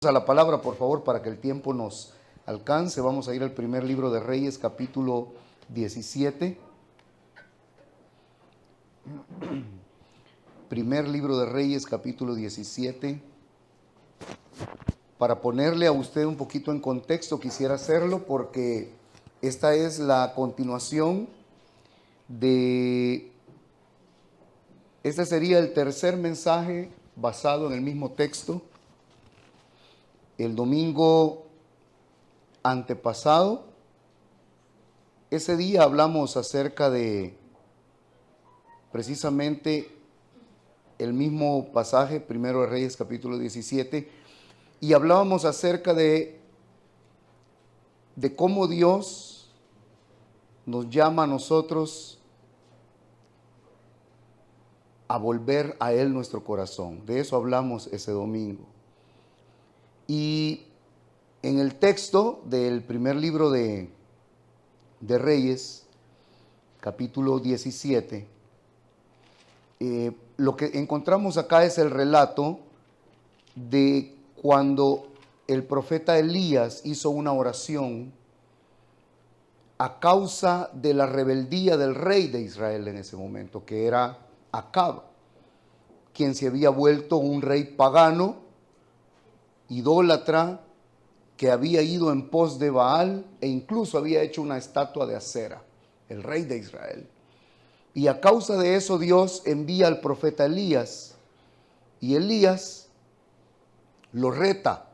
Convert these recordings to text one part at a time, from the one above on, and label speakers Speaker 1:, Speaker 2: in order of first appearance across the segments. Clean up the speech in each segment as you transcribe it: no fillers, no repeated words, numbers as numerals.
Speaker 1: A la palabra, por favor, para que el tiempo nos alcance. Vamos a ir al primer libro de Reyes, capítulo 17. Primer libro de Reyes, capítulo 17. Para ponerle a usted un poquito en contexto, quisiera hacerlo porque esta es la continuación de... Este sería el tercer mensaje basado en el mismo texto. El domingo antepasado, ese día hablamos acerca de precisamente el mismo pasaje, primero de Reyes capítulo 17, y hablábamos acerca de cómo Dios nos llama a nosotros a volver a Él nuestro corazón. De eso hablamos ese domingo. Y en el texto del primer libro de Reyes, capítulo 17, lo que encontramos acá es el relato de cuando el profeta Elías hizo una oración a causa de la rebeldía del rey de Israel en ese momento, que era Acab, quien se había vuelto un rey pagano, idólatra, que había ido en pos de Baal e incluso había hecho una estatua de acera, el rey de Israel. Y a causa de eso Dios envía al profeta Elías, y Elías lo reta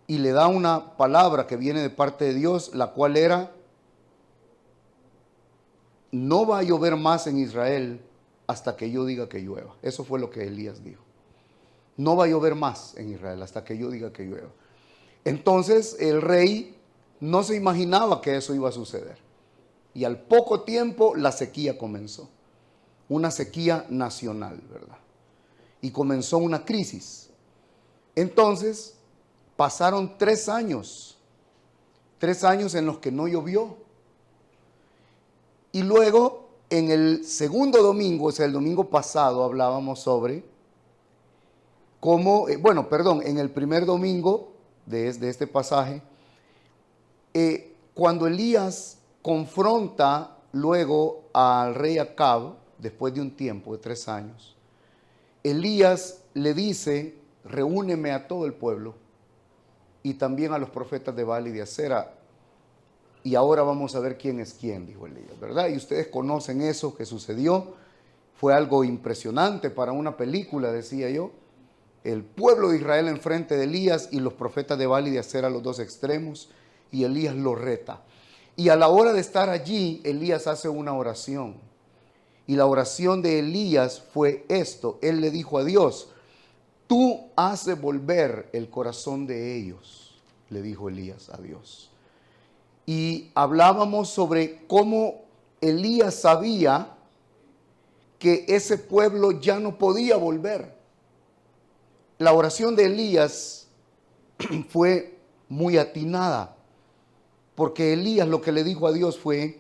Speaker 1: y le da una palabra que viene de parte de Dios, la cual era: no va a llover más en Israel hasta que yo diga que llueva. Eso fue lo que Elías dijo. No va a llover más en Israel hasta que yo diga que llueva. Entonces el rey no se imaginaba que eso iba a suceder. Y al poco tiempo la sequía comenzó. Una sequía nacional, ¿verdad? Y comenzó una crisis. Entonces pasaron 3 años. 3 años en los que no llovió. Y luego en el segundo domingo, o sea, el domingo pasado hablábamos sobre cómo, en el primer domingo de este pasaje, cuando Elías confronta luego al rey Acab, después de un tiempo de 3 años, Elías le dice: reúneme a todo el pueblo y también a los profetas de Baal y de Acera, y ahora vamos a ver quién es quién, dijo Elías, ¿verdad? Y ustedes conocen eso que sucedió. Fue algo impresionante para una película, decía yo. El pueblo de Israel enfrente de Elías y los profetas de Baal y de Acera a los dos extremos, y Elías lo reta. Y a la hora de estar allí, Elías hace una oración. Y la oración de Elías fue esto: él le dijo a Dios: tú haces volver el corazón de ellos, le dijo Elías a Dios. Y hablábamos sobre cómo Elías sabía que ese pueblo ya no podía volver. La oración de Elías fue muy atinada, porque Elías lo que le dijo a Dios fue: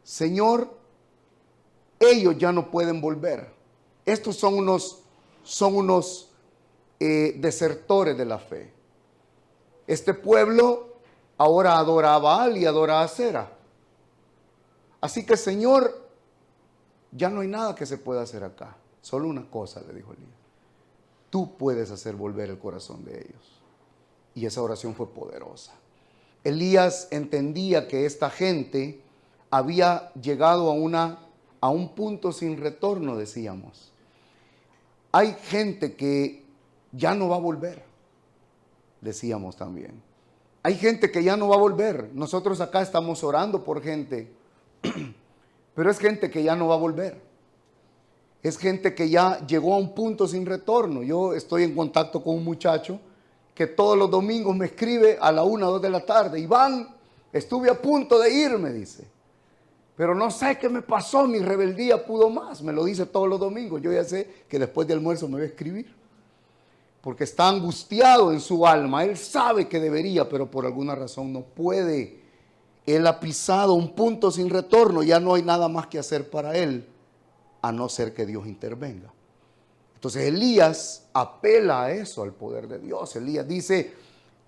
Speaker 1: Señor, ellos ya no pueden volver. Estos son unos desertores de la fe. Este pueblo ahora adora a Baal y adora a Acera. Así que, Señor, ya no hay nada que se pueda hacer acá. Solo una cosa, le dijo Elías: tú puedes hacer volver el corazón de ellos. Y esa oración fue poderosa. Elías entendía que esta gente había llegado a un punto sin retorno, decíamos. Hay gente que ya no va a volver, decíamos también. Hay gente que ya no va a volver. Nosotros acá estamos orando por gente, pero es gente que ya no va a volver. Es gente que ya llegó a un punto sin retorno. Yo estoy en contacto con un muchacho que todos los domingos me escribe a la 1 o 2 de la tarde: Iván, estuve a punto de irme, dice, pero no sé qué me pasó, mi rebeldía pudo más. Me lo dice todos los domingos. Yo ya sé que después de almuerzo me va a escribir, porque está angustiado en su alma. Él sabe que debería, pero por alguna razón no puede. Él ha pisado un punto sin retorno. Ya no hay nada más que hacer para él, a no ser que Dios intervenga. Entonces Elías apela a eso, al poder de Dios. Elías dice,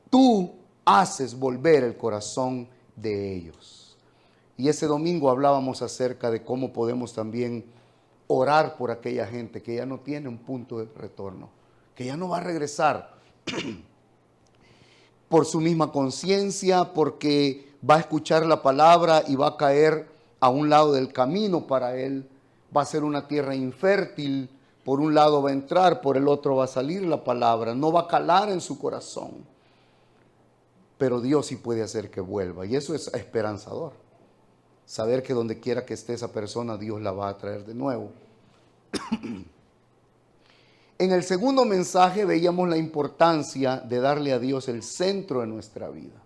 Speaker 1: tú haces volver el corazón de ellos. Y ese domingo hablábamos acerca de cómo podemos también orar por aquella gente que ya no tiene un punto de retorno, que ya no va a regresar por su misma conciencia, porque va a escuchar la palabra y va a caer a un lado del camino para él. Va a ser una tierra infértil. Por un lado va a entrar, por el otro va a salir la palabra. No va a calar en su corazón. Pero Dios sí puede hacer que vuelva. Y eso es esperanzador. Saber que donde quiera que esté esa persona, Dios la va a traer de nuevo. En el segundo mensaje veíamos la importancia de darle a Dios el centro de nuestra vida.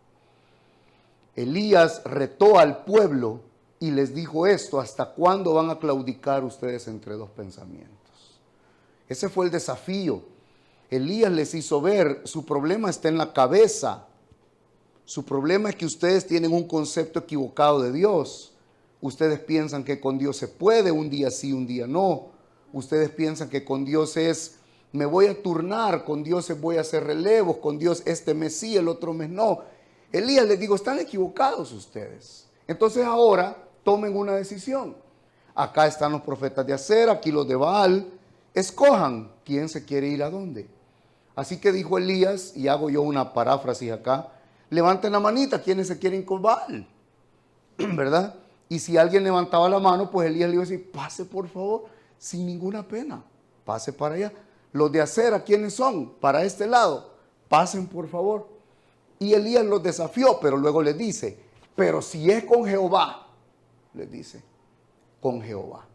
Speaker 1: Elías retó al pueblo y les dijo esto: ¿hasta cuándo van a claudicar ustedes entre dos pensamientos? Ese fue el desafío. Elías les hizo ver, su problema está en la cabeza. Su problema es que ustedes tienen un concepto equivocado de Dios. Ustedes piensan que con Dios se puede, un día sí, un día no. Ustedes piensan que con Dios es, me voy a turnar, con Dios voy a hacer relevos, con Dios este mes sí, el otro mes no. Elías les digo, están equivocados ustedes. Entonces ahora tomen una decisión. Acá están los profetas de Acera, aquí los de Baal. Escojan quién se quiere ir a dónde. Así que dijo Elías, y hago yo una paráfrasis acá, levanten la manita, quienes se quieren con Baal, ¿verdad? Y si alguien levantaba la mano, pues Elías le iba a decir, pase por favor, sin ninguna pena, pase para allá. Los de Acera, ¿quiénes son? Para este lado, pasen por favor. Y Elías los desafió, pero luego les dice, pero si es con Jehová, les dice, con Jehová.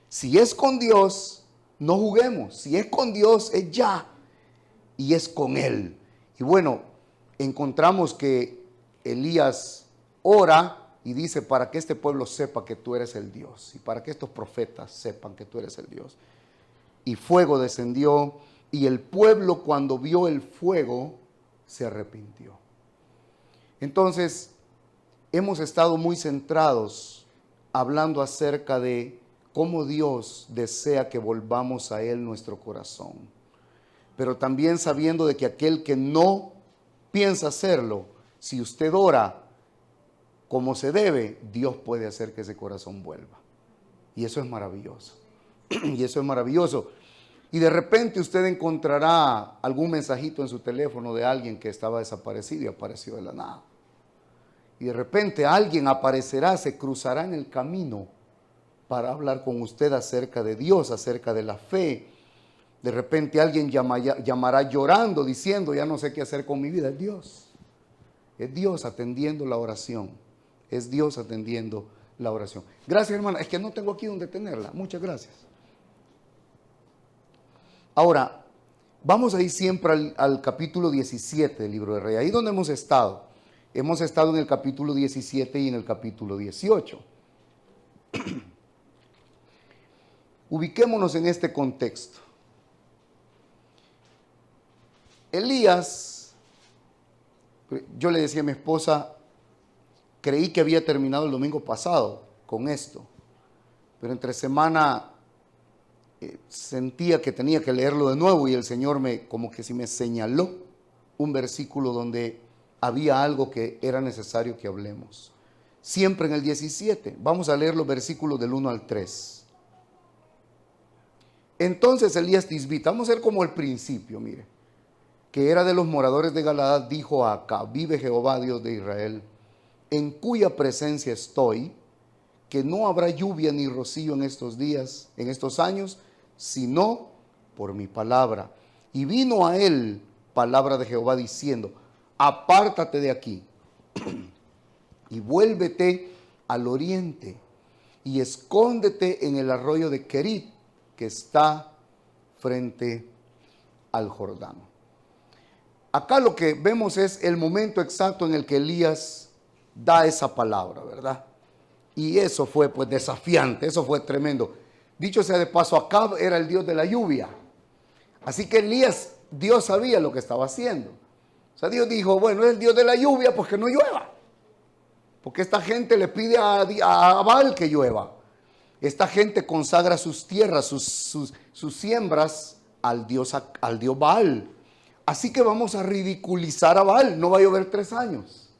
Speaker 1: Si es con Dios, no juguemos. Si es con Dios, es ya. Y es con Él. Y bueno, encontramos que Elías ora y dice, para que este pueblo sepa que tú eres el Dios. Y para que estos profetas sepan que tú eres el Dios. Y fuego descendió. Y el pueblo, cuando vio el fuego, se arrepintió. Entonces, hemos estado muy centrados hablando acerca de cómo Dios desea que volvamos a Él nuestro corazón. Pero también sabiendo de que aquel que no piensa hacerlo, si usted ora como se debe, Dios puede hacer que ese corazón vuelva. Y eso es maravilloso. Y eso es maravilloso. Y de repente usted encontrará algún mensajito en su teléfono de alguien que estaba desaparecido y apareció de la nada. Y de repente alguien aparecerá, se cruzará en el camino para hablar con usted acerca de Dios, acerca de la fe. De repente alguien llamará llorando, diciendo, ya no sé qué hacer con mi vida. Es Dios. Es Dios atendiendo la oración. Es Dios atendiendo la oración. Gracias, hermana. Es que no tengo aquí donde tenerla. Muchas gracias. Ahora, vamos a ir siempre al capítulo 17 del libro de Reyes. Ahí donde hemos estado. Hemos estado en el capítulo 17 y en el capítulo 18. Ubiquémonos en este contexto. Elías, yo le decía a mi esposa, creí que había terminado el domingo pasado con esto, pero entre semana sentía que tenía que leerlo de nuevo y el Señor como que sí me señaló un versículo donde había algo que era necesario que hablemos. Siempre en el 17, vamos a leer los versículos del 1 al 3. Entonces Elías Tisbita, vamos a ver como el principio, mire, que era de los moradores de Galaad, dijo a Acab, vive Jehová Dios de Israel, en cuya presencia estoy, que no habrá lluvia ni rocío en estos días, en estos años, sino por mi palabra. Y vino a él palabra de Jehová diciendo, apártate de aquí y vuélvete al oriente y escóndete en el arroyo de Querit, que está frente al Jordán. Acá lo que vemos es el momento exacto en el que Elías da esa palabra, ¿verdad? Y eso fue pues desafiante, eso fue tremendo. Dicho sea de paso, Acab era el dios de la lluvia. Así que Elías, Dios sabía lo que estaba haciendo. O sea, Dios dijo, bueno, es el dios de la lluvia, pues que no llueva. Porque esta gente le pide a Baal que llueva. Esta gente consagra sus tierras, sus siembras al dios Baal. Así que vamos a ridiculizar a Baal, no va a llover 3 años.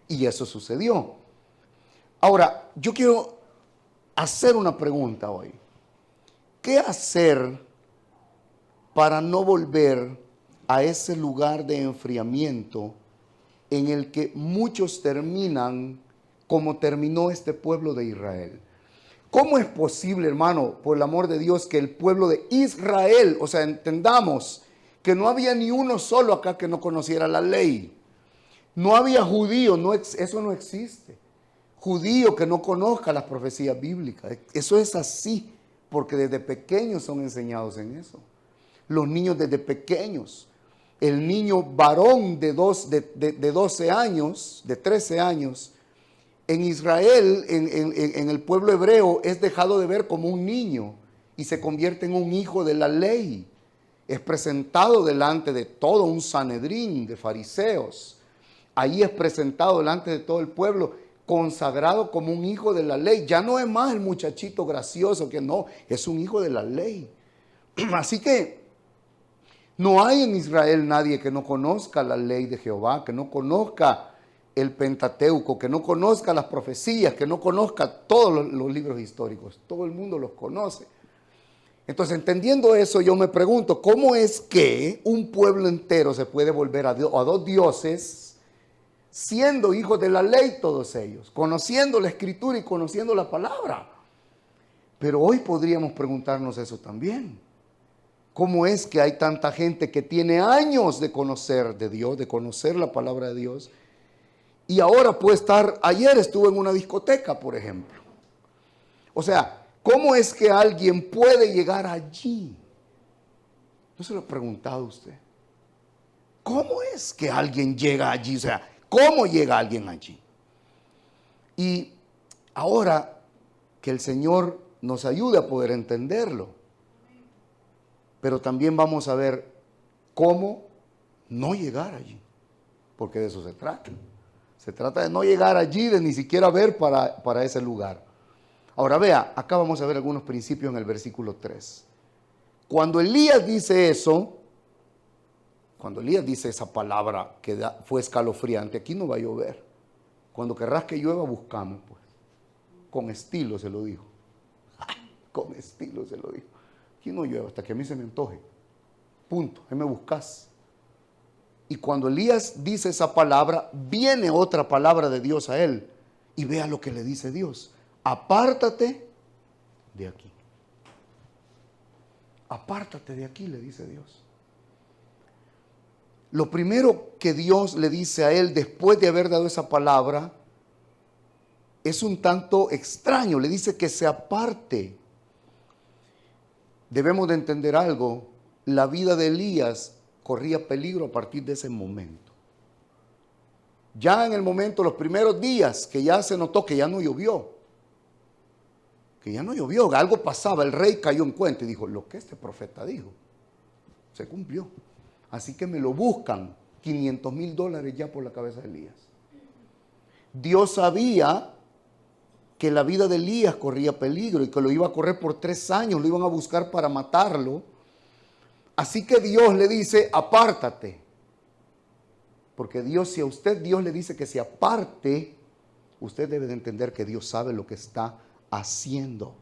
Speaker 1: Y eso sucedió. Ahora, yo quiero hacer una pregunta hoy. ¿Qué hacer para no volver a ese lugar de enfriamiento en el que muchos terminan como terminó este pueblo de Israel? ¿Cómo es posible, hermano, por el amor de Dios, que el pueblo de Israel, o sea, entendamos que no había ni uno solo acá que no conociera la ley? No había judío, eso no existe. Judío que no conozca las profecías bíblicas. Eso es así, porque desde pequeños son enseñados en eso. Los niños desde pequeños. El niño varón de 12 años, de 13 años, en Israel, en el pueblo hebreo, es dejado de ver como un niño y se convierte en un hijo de la ley. Es presentado delante de todo un sanedrín de fariseos. Ahí es presentado delante de todo el pueblo, consagrado como un hijo de la ley. Ya no es más el muchachito gracioso que no, es un hijo de la ley. Así que no hay en Israel nadie que no conozca la ley de Jehová, que no conozca el Pentateuco, que no conozca las profecías, que no conozca todos los libros históricos. Todo el mundo los conoce. Entonces, entendiendo eso, yo me pregunto, ¿cómo es que un pueblo entero se puede volver a dos dioses, siendo hijos de la ley todos ellos, conociendo la Escritura y conociendo la palabra? Pero hoy podríamos preguntarnos eso también. ¿Cómo es que hay tanta gente que tiene años de conocer de Dios, de conocer la palabra de Dios, y ahora puede estar, ayer estuve en una discoteca, por ejemplo? O sea, ¿cómo es que alguien puede llegar allí? ¿No se lo ha preguntado usted? ¿Cómo es que alguien llega allí? O sea, ¿cómo llega alguien allí? Y ahora que el Señor nos ayude a poder entenderlo, pero también vamos a ver cómo no llegar allí, porque de eso se trata. Se trata de no llegar allí, de ni siquiera ver para ese lugar. Ahora vea, acá vamos a ver algunos principios en el versículo 3. Cuando Elías dice eso, cuando Elías dice esa palabra que fue escalofriante, aquí no va a llover. Cuando querrás que llueva, buscamos, pues. Con estilo se lo dijo. Con estilo se lo dijo. Aquí no llueve hasta que a mí se me antoje. Punto. Ahí me buscas. Y cuando Elías dice esa palabra, viene otra palabra de Dios a él. Y vea lo que le dice Dios. Apártate de aquí. Apártate de aquí, le dice Dios. Lo primero que Dios le dice a él después de haber dado esa palabra es un tanto extraño. Le dice que se aparte. Debemos de entender algo. La vida de Elías corría peligro a partir de ese momento. Ya en el momento, los primeros días, que ya se notó que ya no llovió. Que ya no llovió, algo pasaba. El rey cayó en cuenta y dijo, lo que este profeta dijo, se cumplió. Así que me lo buscan, $500,000 ya por la cabeza de Elías. Dios sabía que la vida de Elías corría peligro y que lo iba a correr por 3 años, lo iban a buscar para matarlo. Así que Dios le dice, apártate. Porque Dios, si a usted Dios le dice que se aparte, usted debe de entender que Dios sabe lo que está haciendo.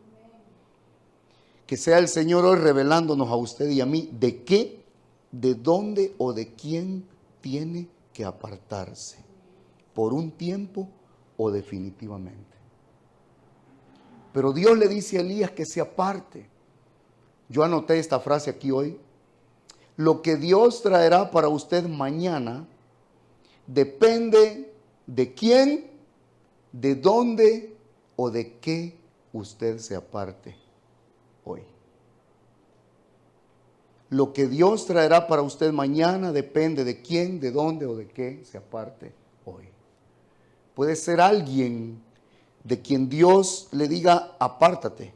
Speaker 1: Que sea el Señor hoy revelándonos a usted y a mí de qué, de dónde o de quién tiene que apartarse. Por un tiempo o definitivamente. Pero Dios le dice a Elías que se aparte. Yo anoté esta frase aquí hoy. Lo que Dios traerá para usted mañana depende de quién, de dónde o de qué usted se aparte hoy. Lo que Dios traerá para usted mañana depende de quién, de dónde o de qué se aparte hoy. Puede ser alguien de quien Dios le diga, apártate.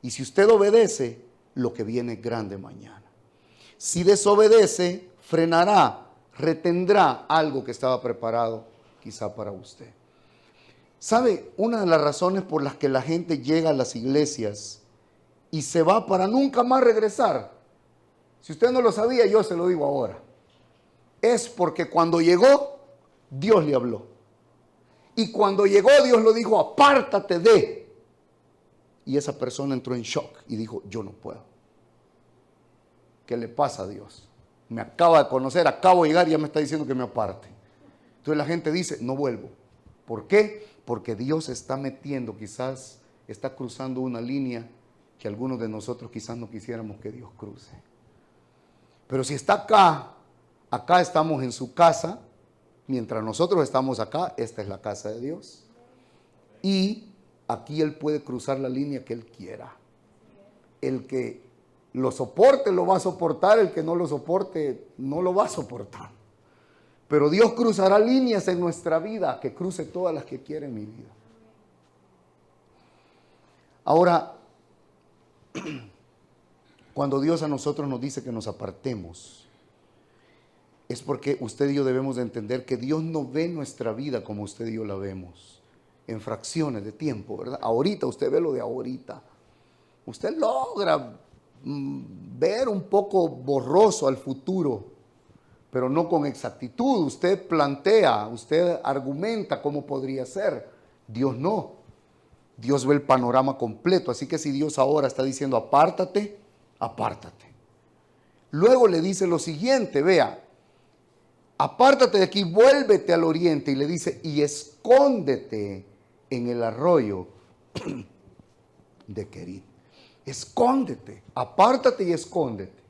Speaker 1: Y si usted obedece, lo que viene es grande mañana. Si desobedece, frenará, retendrá algo que estaba preparado quizá para usted. ¿Sabe? Una de las razones por las que la gente llega a las iglesias y se va para nunca más regresar, si usted no lo sabía, yo se lo digo ahora, es porque cuando llegó, Dios le habló. Y cuando llegó, Dios lo dijo, apártate de. Y esa persona entró en shock y dijo, yo no puedo. ¿Qué le pasa a Dios? Me acaba de conocer, acabo de llegar y ya me está diciendo que me aparte. Entonces la gente dice, no vuelvo. ¿Por qué? Porque Dios está metiendo, quizás está cruzando una línea que algunos de nosotros quizás no quisiéramos que Dios cruce. Pero si está acá, acá estamos en su casa, mientras nosotros estamos acá, esta es la casa de Dios. Y aquí Él puede cruzar la línea que Él quiera. El que lo soporte lo va a soportar, el que no lo soporte no lo va a soportar. Pero Dios cruzará líneas en nuestra vida, que cruce todas las que quiere en mi vida. Ahora, cuando Dios a nosotros nos dice que nos apartemos, es porque usted y yo debemos de entender que Dios no ve nuestra vida como usted y yo la vemos, en fracciones de tiempo, ¿verdad? Ahorita usted ve lo de ahorita. Usted logra ver un poco borroso al futuro, pero no con exactitud. Usted plantea, usted argumenta cómo podría ser. Dios no. Dios ve el panorama completo. Así que si Dios ahora está diciendo apártate, apártate. Luego le dice lo siguiente, vea, apártate de aquí, vuélvete al oriente. Y le dice, y escóndete en el arroyo de Querit. Escóndete, apártate y escóndete.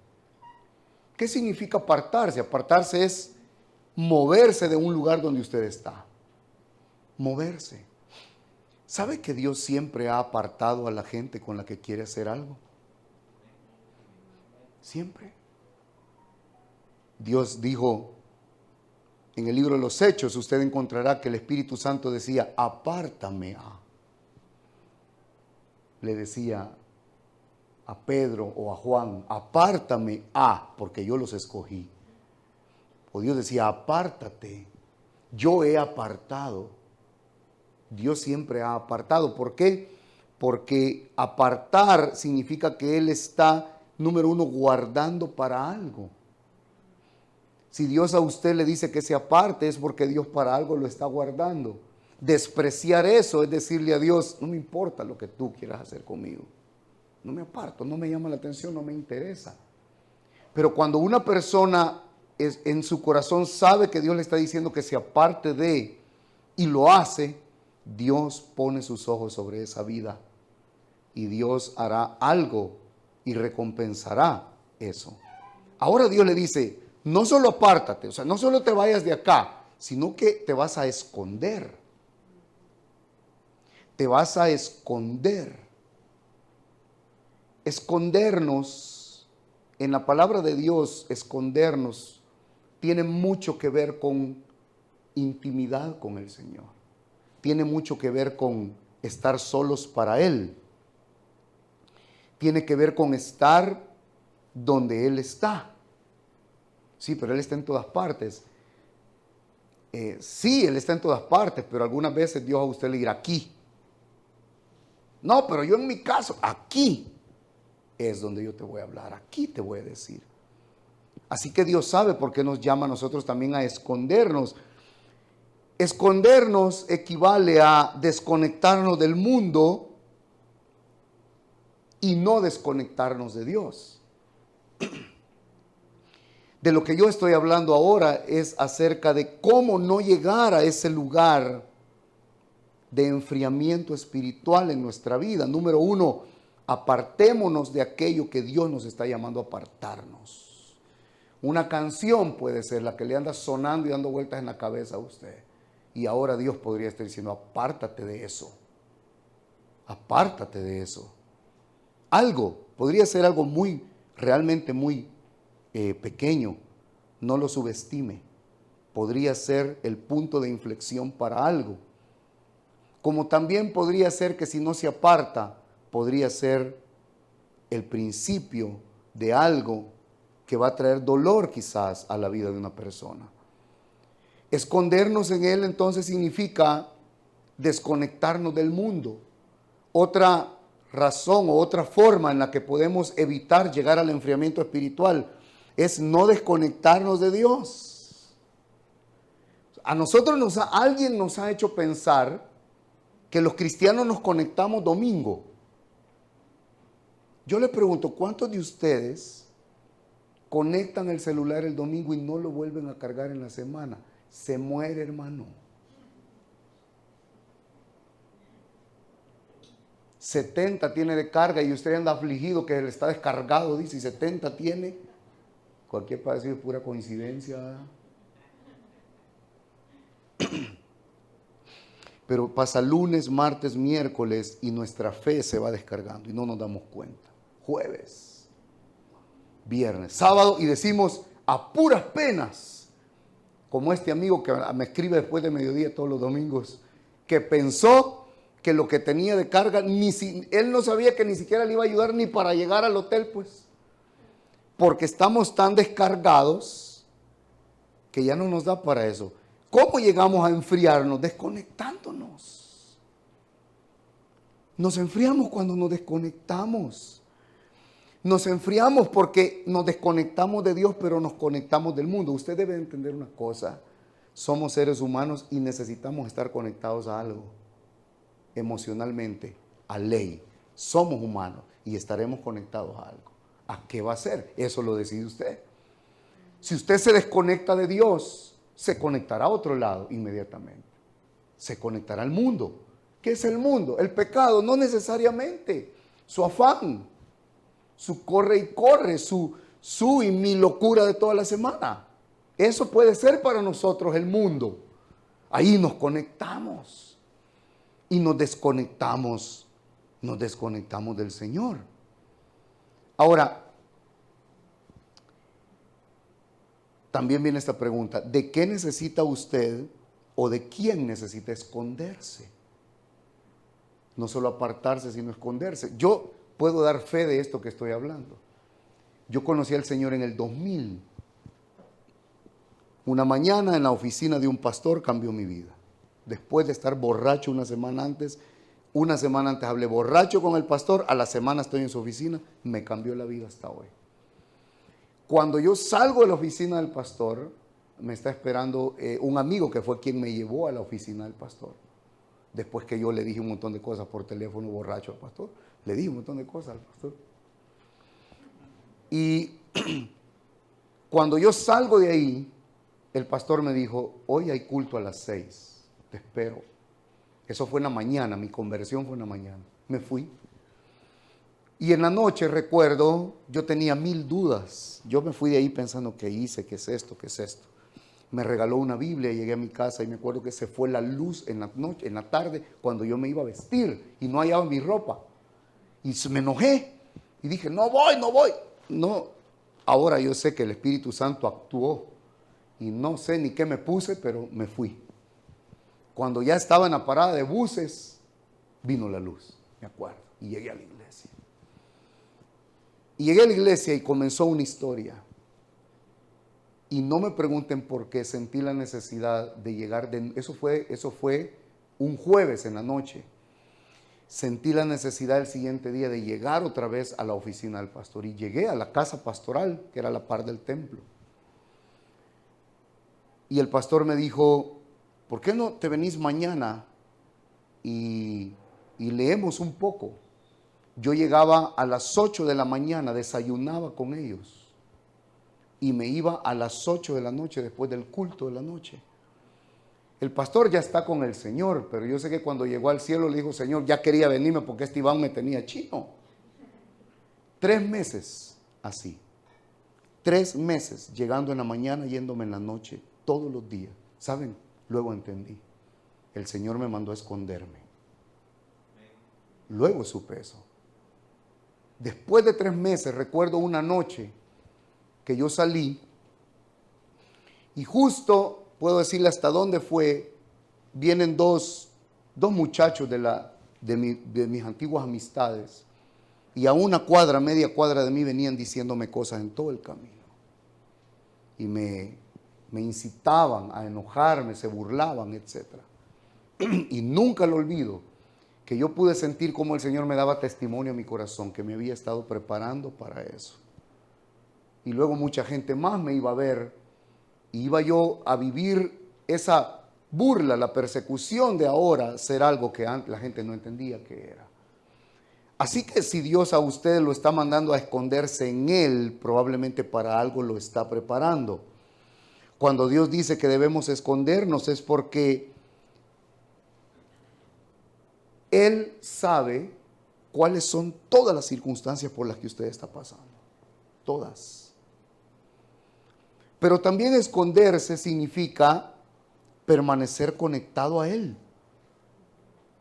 Speaker 1: ¿Qué significa apartarse? Apartarse es moverse de un lugar donde usted está. Moverse. ¿Sabe que Dios siempre ha apartado a la gente con la que quiere hacer algo? Siempre. Dios dijo en el libro de los Hechos, usted encontrará que el Espíritu Santo decía, apártame a. Le decía a Pedro o a Juan, apártame a, porque yo los escogí. O Dios decía, apártate, yo he apartado. Dios siempre ha apartado. ¿Por qué? Porque apartar significa que Él está, número uno, guardando para algo. Si Dios a usted le dice que se aparte, es porque Dios para algo lo está guardando. Despreciar eso es decirle a Dios, no me importa lo que tú quieras hacer conmigo. No me aparto, no me llama la atención, no me interesa. Pero cuando una persona en su corazón sabe que Dios le está diciendo que se aparte de y lo hace, Dios pone sus ojos sobre esa vida y Dios hará algo y recompensará eso. Ahora Dios le dice, no solo apártate, o sea, no solo te vayas de acá, sino que te vas a esconder. Te vas a esconder. Escondernos, en la palabra de Dios, escondernos, tiene mucho que ver con intimidad con el Señor. Tiene mucho que ver con estar solos para Él. Tiene que ver con estar donde Él está. Sí, pero Él está en todas partes. Sí, Él está en todas partes, pero algunas veces Dios a usted le dirá aquí. No, pero yo en mi caso, aquí es donde yo te voy a hablar, aquí te voy a decir. Así que Dios sabe por qué nos llama a nosotros también a escondernos. Escondernos equivale a desconectarnos del mundo y no desconectarnos de Dios. De lo que yo estoy hablando ahora es acerca de cómo no llegar a ese lugar de enfriamiento espiritual en nuestra vida. Número uno, apartémonos de aquello que Dios nos está llamando a apartarnos. Una canción puede ser la que le anda sonando y dando vueltas en la cabeza a usted. Y ahora Dios podría estar diciendo, apártate de eso. Apártate de eso. Algo, podría ser algo muy, realmente muy pequeño. No lo subestime. Podría ser el punto de inflexión para algo. Como también podría ser que si no se aparta, podría ser el principio de algo que va a traer dolor quizás a la vida de una persona. Escondernos en Él entonces significa desconectarnos del mundo. Otra razón o otra forma en la que podemos evitar llegar al enfriamiento espiritual es no desconectarnos de Dios. A nosotros alguien nos ha hecho pensar que los cristianos nos conectamos domingo. Yo le pregunto, ¿cuántos de ustedes conectan el celular el domingo y no lo vuelven a cargar en la semana? Se muere, hermano. 70 tiene de carga y usted anda afligido que le está descargado, dice, y 70 tiene. Cualquier parecido es pura coincidencia. Pero pasa lunes, martes, miércoles y nuestra fe se va descargando y no nos damos cuenta. Jueves, viernes, sábado y decimos a puras penas, como este amigo que me escribe después de mediodía todos los domingos, que pensó que lo que tenía de carga, él no sabía que ni siquiera le iba a ayudar ni para llegar al hotel, pues. Porque estamos tan descargados que ya no nos da para eso. ¿Cómo llegamos a enfriarnos? Desconectándonos. Nos enfriamos cuando nos desconectamos. Nos enfriamos porque nos desconectamos de Dios, pero nos conectamos del mundo. Usted debe entender una cosa. Somos seres humanos y necesitamos estar conectados a algo. Emocionalmente, a ley. Somos humanos y estaremos conectados a algo. ¿A qué va a ser? Eso lo decide usted. Si usted se desconecta de Dios, se conectará a otro lado inmediatamente. Se conectará al mundo. ¿Qué es el mundo? El pecado, no necesariamente. Su afán, su corre y corre, su y mi locura de toda la semana. Eso puede ser para nosotros el mundo. Ahí nos conectamos y nos desconectamos del Señor. Ahora, también viene esta pregunta, ¿de qué necesita usted o de quién necesita esconderse? No solo apartarse, sino esconderse. Yo puedo dar fe de esto que estoy hablando. Yo conocí al Señor en el 2000. Una mañana en la oficina de un pastor cambió mi vida. Después de estar borracho una semana antes hablé borracho con el pastor, a la semana estoy en su oficina, me cambió la vida hasta hoy. Cuando yo salgo de la oficina del pastor, me está esperando un amigo que fue quien me llevó a la oficina del pastor. Después que yo le dije un montón de cosas por teléfono borracho al pastor, le dije un montón de cosas al pastor. Y cuando yo salgo de ahí, el pastor me dijo, hoy hay culto a las 6, te espero. Eso fue en la mañana, mi conversión fue en la mañana. Me fui. Y en la noche, recuerdo, yo tenía 1000 dudas. Yo me fui de ahí pensando, ¿qué hice? ¿Qué es esto? ¿Qué es esto? Me regaló una Biblia, llegué a mi casa y me acuerdo que se fue la luz en la noche, en la tarde, cuando yo me iba a vestir y no hallaba mi ropa. Y me enojé y dije, no voy. No, ahora yo sé que el Espíritu Santo actuó y no sé ni qué me puse, pero me fui. Cuando ya estaba en la parada de buses, vino la luz, me acuerdo, y llegué a la iglesia. Y llegué a la iglesia y comenzó una historia. Y no me pregunten por qué sentí la necesidad de llegar, eso fue un jueves en la noche. Sentí la necesidad el siguiente día de llegar otra vez a la oficina del pastor. Y llegué a la casa pastoral, que era a la par del templo. Y el pastor me dijo, ¿por qué no te venís mañana y leemos un poco? Yo llegaba a las 8 de la mañana, desayunaba con ellos y me iba a las 8 de la noche después del culto de la noche. El pastor ya está con el Señor, pero yo sé que cuando llegó al cielo le dijo, Señor, ya quería venirme porque este Iván me tenía chino. 3 meses así. 3 meses llegando en la mañana, yéndome en la noche, todos los días. ¿Saben? Luego entendí. El Señor me mandó a esconderme. Luego supe eso. Después de 3 meses, recuerdo una noche que yo salí y justo, puedo decirle hasta dónde fue, vienen dos muchachos de mis antiguas amistades y a una cuadra, media cuadra de mí venían diciéndome cosas en todo el camino. Y me incitaban a enojarme, se burlaban, etc. y nunca lo olvido, que yo pude sentir cómo el Señor me daba testimonio a mi corazón, que me había estado preparando para eso. Y luego mucha gente más me iba a ver, y iba yo a vivir esa burla, la persecución de ahora, ser algo que antes la gente no entendía que era. Así que si Dios a usted lo está mandando a esconderse en Él, probablemente para algo lo está preparando. Cuando Dios dice que debemos escondernos es porque Él sabe cuáles son todas las circunstancias por las que usted está pasando. Todas. Pero también esconderse significa permanecer conectado a Él,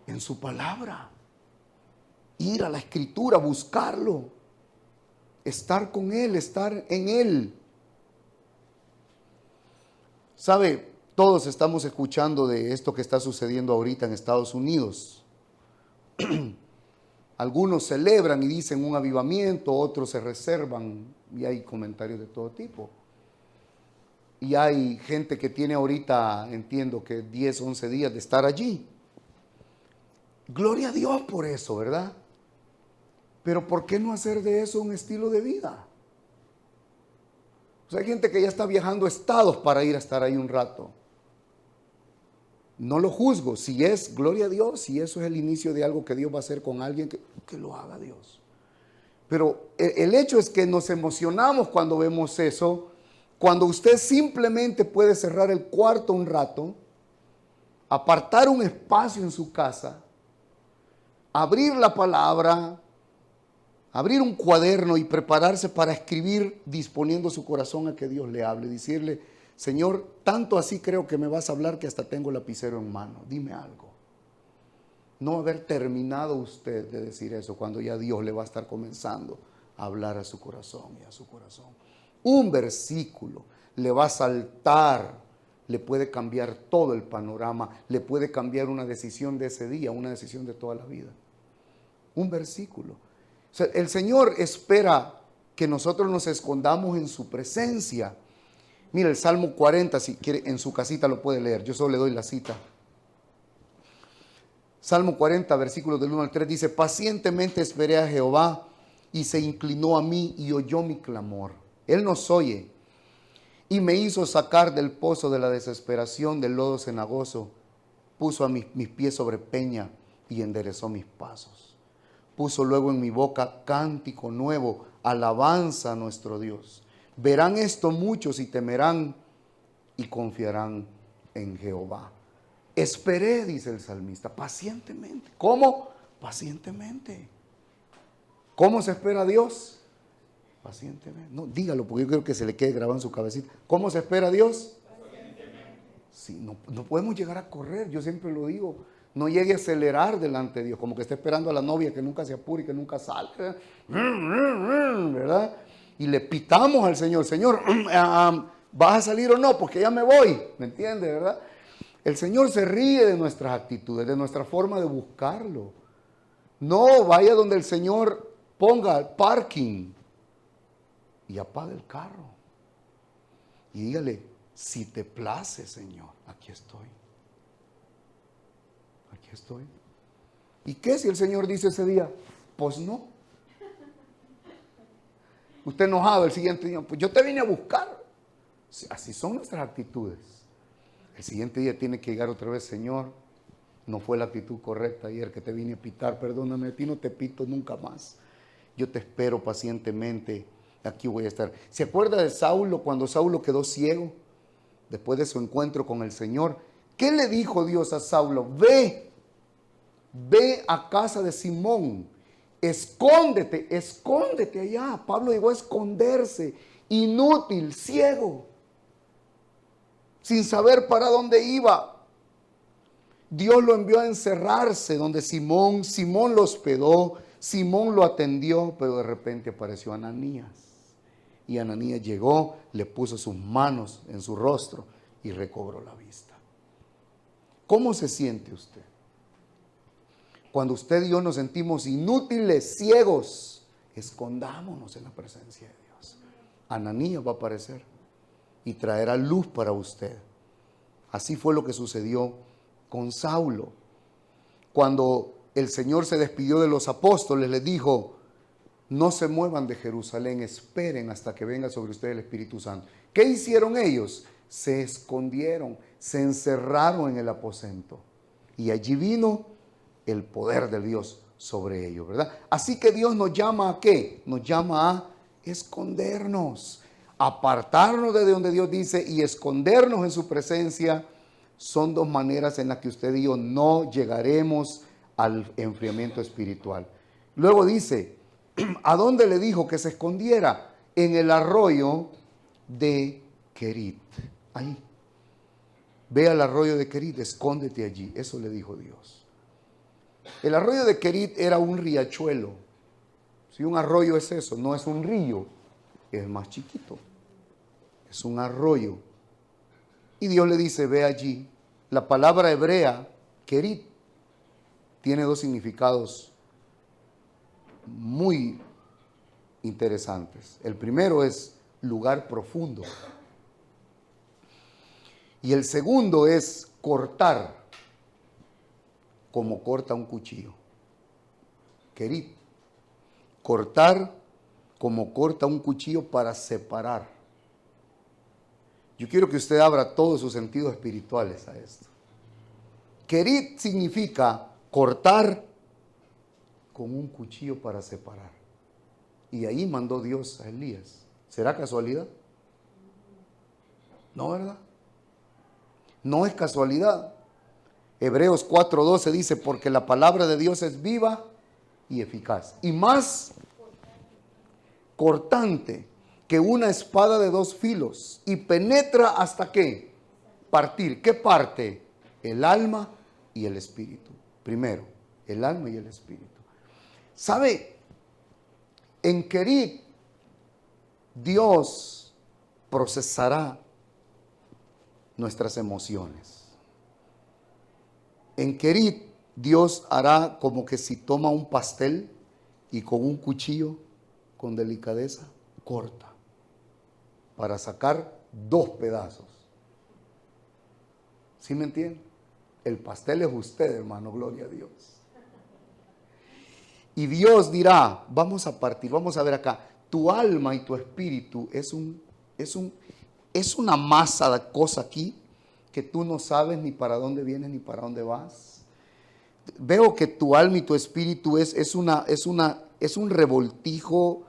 Speaker 1: en su palabra. Ir a la Escritura, buscarlo, estar con Él, estar en Él. ¿Sabe? Todos estamos escuchando de esto que está sucediendo ahorita en Estados Unidos. Algunos celebran y dicen un avivamiento, otros se reservan y hay comentarios de todo tipo. Y hay gente que tiene ahorita, entiendo que 10, 11 días de estar allí. Gloria a Dios por eso, ¿verdad? Pero ¿por qué no hacer de eso un estilo de vida? O sea, hay gente que ya está viajando estados para ir a estar ahí un rato. No lo juzgo, si es, gloria a Dios, si eso es el inicio de algo que Dios va a hacer con alguien, que lo haga Dios. Pero el hecho es que nos emocionamos cuando vemos eso, cuando usted simplemente puede cerrar el cuarto un rato, apartar un espacio en su casa, abrir la palabra, abrir un cuaderno y prepararse para escribir, disponiendo su corazón a que Dios le hable, decirle: Señor, tanto así creo que me vas a hablar que hasta tengo el lapicero en mano, dime algo. No haber terminado usted de decir eso cuando ya Dios le va a estar comenzando a hablar a su corazón y a su corazón. Un versículo le va a saltar, le puede cambiar todo el panorama, le puede cambiar una decisión de ese día, una decisión de toda la vida. Un versículo. O sea, el Señor espera que nosotros nos escondamos en su presencia. Mira, el Salmo 40, si quiere, en su casita lo puede leer, yo solo le doy la cita. Salmo 40, versículos del 1 al 3 dice: pacientemente esperé a Jehová y se inclinó a mí y oyó mi clamor. Él nos oye y me hizo sacar del pozo de la desesperación, del lodo cenagoso. Puso a mis pies sobre peña y enderezó mis pasos. Puso luego en mi boca cántico nuevo, alabanza a nuestro Dios. Verán esto muchos y temerán y confiarán en Jehová. Esperé, dice el salmista, pacientemente. ¿Cómo? Pacientemente. ¿Cómo se espera a Dios? Pacientemente. No, dígalo porque yo creo que se le quede grabado en su cabecita. ¿Cómo se espera a Dios? Pacientemente. Sí, no podemos llegar a correr, yo siempre lo digo. No llegue a acelerar delante de Dios, como que está esperando a la novia que nunca se apure y que nunca sale, ¿verdad? Y le pitamos al Señor: Señor, ¿vas a salir o no? Porque ya me voy, ¿me entiende, verdad? El Señor se ríe de nuestras actitudes, de nuestra forma de buscarlo. No vaya donde el Señor ponga parking y apague el carro. Y dígale: si te place, Señor, aquí estoy. Aquí estoy. ¿Y qué si el Señor dice ese día? Pues no. Usted enojado el siguiente día: pues yo te vine a buscar. Así son nuestras actitudes. El siguiente día tiene que llegar otra vez: Señor, no fue la actitud correcta ayer que te vine a pitar, perdóname, a ti no te pito nunca más. Yo te espero pacientemente, aquí voy a estar. ¿Se acuerda de Saulo cuando Saulo quedó ciego después de su encuentro con el Señor? ¿Qué le dijo Dios a Saulo? Ve a casa de Simón, escóndete allá. Pablo llegó a esconderse, inútil, ciego, sin saber para dónde iba. Dios lo envió a encerrarse donde Simón lo hospedó, Simón lo atendió, pero de repente apareció Ananías. Y Ananías llegó, le puso sus manos en su rostro y recobró la vista. ¿Cómo se siente usted? Cuando usted y yo nos sentimos inútiles, ciegos, escondámonos en la presencia de Dios. Ananías va a aparecer y traerá luz para usted. Así fue lo que sucedió con Saulo. Cuando el Señor se despidió de los apóstoles, les dijo: no se muevan de Jerusalén, esperen hasta que venga sobre ustedes el Espíritu Santo. ¿Qué hicieron ellos? Se escondieron, se encerraron en el aposento. Y allí vino el poder de Dios sobre ellos, ¿verdad? Así que Dios nos llama ¿a qué? Nos llama a escondernos, apartarnos de donde Dios dice y escondernos en su presencia. Son dos maneras en las que usted y yo no llegaremos al enfriamiento espiritual. Luego dice, ¿a dónde le dijo que se escondiera? En el arroyo de Querit. Ahí. Ve al arroyo de Querit, escóndete allí. Eso le dijo Dios. El arroyo de Querit era un riachuelo. Si un arroyo es eso, no es un río, es más chiquito. Es un arroyo. Y Dios le dice, ve allí. La palabra hebrea, Querit, tiene dos significados muy interesantes. El primero es lugar profundo. Y el segundo es cortar, como corta un cuchillo. Querit, cortar como corta un cuchillo para separar. Yo quiero que usted abra todos sus sentidos espirituales a esto. Querit significa cortar con un cuchillo para separar. Y ahí mandó Dios a Elías. ¿Será casualidad? No, ¿verdad? No es casualidad. Hebreos 4:12 dice, porque la palabra de Dios es viva y eficaz, y más cortante que una espada de dos filos, y penetra hasta ¿qué? Partir. ¿Qué parte? El alma y el espíritu. Primero, el alma y el espíritu. ¿Sabe? En Querit, Dios procesará nuestras emociones. En Querit, Dios hará como que si toma un pastel y con un cuchillo, con delicadeza, corta para sacar dos pedazos. ¿Sí me entienden? El pastel es usted, hermano, gloria a Dios. Y Dios dirá, vamos a partir, vamos a ver acá, tu alma y tu espíritu es una masa de cosa aquí que tú no sabes ni para dónde vienes ni para dónde vas. Veo que tu alma y tu espíritu es un revoltijo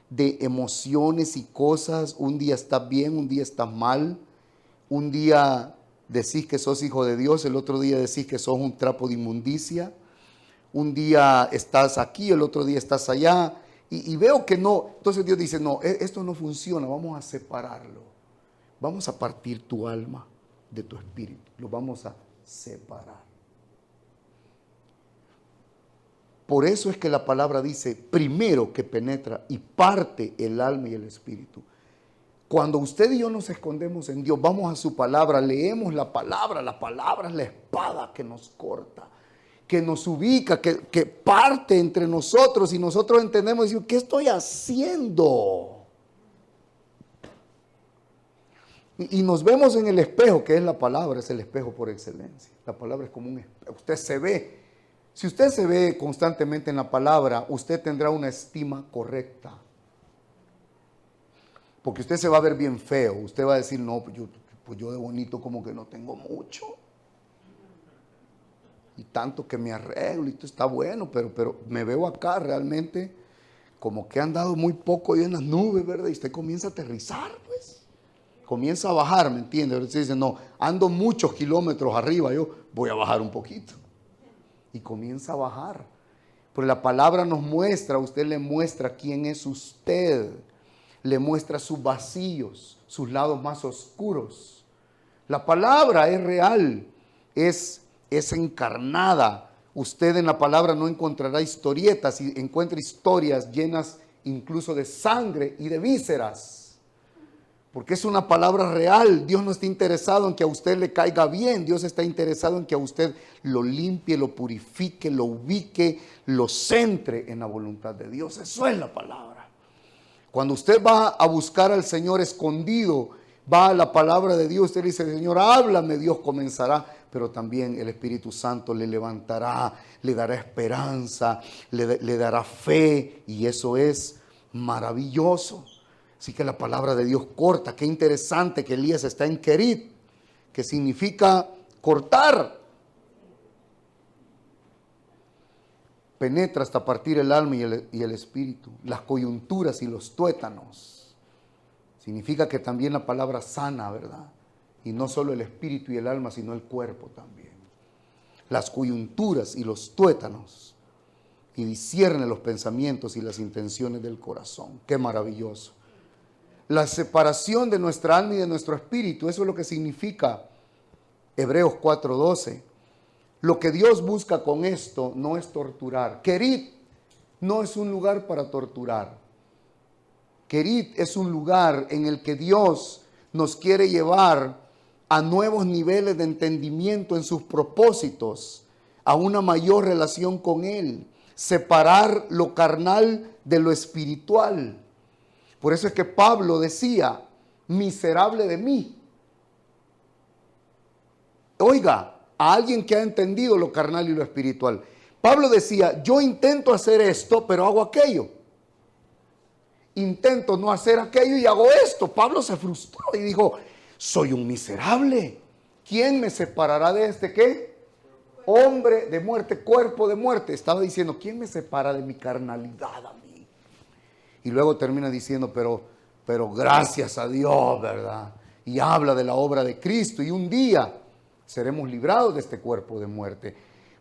Speaker 1: de emociones y cosas. Un día estás bien, un día estás mal. Un día decís que sos hijo de Dios, el otro día decís que sos un trapo de inmundicia. Un día estás aquí, el otro día estás allá. Y veo que no. Entonces Dios dice, no, esto no funciona, vamos a separarlo. Vamos a partir tu alma de tu espíritu. Lo vamos a separar. Por eso es que la palabra dice, primero que penetra y parte el alma y el espíritu. Cuando usted y yo nos escondemos en Dios, vamos a su palabra, leemos la palabra es la espada que nos corta, que nos ubica, que parte entre nosotros y nosotros entendemos y decimos, ¿qué estoy haciendo? Y nos vemos en el espejo, que es la palabra, es el espejo por excelencia. La palabra es como un espejo, usted se ve. Si usted se ve constantemente en la palabra, usted tendrá una estima correcta. Porque usted se va a ver bien feo. Usted va a decir, no, pues yo de bonito como que no tengo mucho. Y tanto que me arreglo y todo está bueno, pero me veo acá realmente como que he andado muy poco yo en las nubes, ¿verdad? Y usted comienza a aterrizar, pues. Comienza a bajar, ¿me entiende? Usted dice, no, ando muchos kilómetros arriba, yo voy a bajar un poquito. Y comienza a bajar. Pero la palabra nos muestra, usted le muestra quién es usted. Le muestra sus vacíos, sus lados más oscuros. La palabra es real, es encarnada. Usted en la palabra no encontrará historietas, y encuentra historias llenas incluso de sangre y de vísceras. Porque es una palabra real. Dios no está interesado en que a usted le caiga bien. Dios está interesado en que a usted lo limpie, lo purifique, lo ubique, lo centre en la voluntad de Dios. Eso es la palabra. Cuando usted va a buscar al Señor escondido, va a la palabra de Dios, usted dice, Señor, háblame, Dios comenzará, pero también el Espíritu Santo le levantará, le dará esperanza, le dará fe, y eso es maravilloso. Así que la palabra de Dios corta. Qué interesante que Elías está en Kerit, que significa cortar. Penetra hasta partir el alma y el espíritu, las coyunturas y los tuétanos. Significa que también la palabra sana, ¿verdad? Y no solo el espíritu y el alma, sino el cuerpo también. Las coyunturas y los tuétanos. Y discierne los pensamientos y las intenciones del corazón. Qué maravilloso. La separación de nuestra alma y de nuestro espíritu, eso es lo que significa Hebreos 4:12. Lo que Dios busca con esto no es torturar. Kerit no es un lugar para torturar. Kerit es un lugar en el que Dios nos quiere llevar a nuevos niveles de entendimiento en sus propósitos, a una mayor relación con Él, separar lo carnal de lo espiritual. Por eso es que Pablo decía, miserable de mí. Oiga, a alguien que ha entendido lo carnal y lo espiritual. Pablo decía, yo intento hacer esto, pero hago aquello. Intento no hacer aquello y hago esto. Pablo se frustró y dijo, soy un miserable. ¿Quién me separará de este qué? Hombre de muerte, cuerpo de muerte. Estaba diciendo, ¿quién me separa de mi carnalidad a mí? Y luego termina diciendo, pero gracias a Dios, ¿verdad? Y habla de la obra de Cristo y un día seremos librados de este cuerpo de muerte.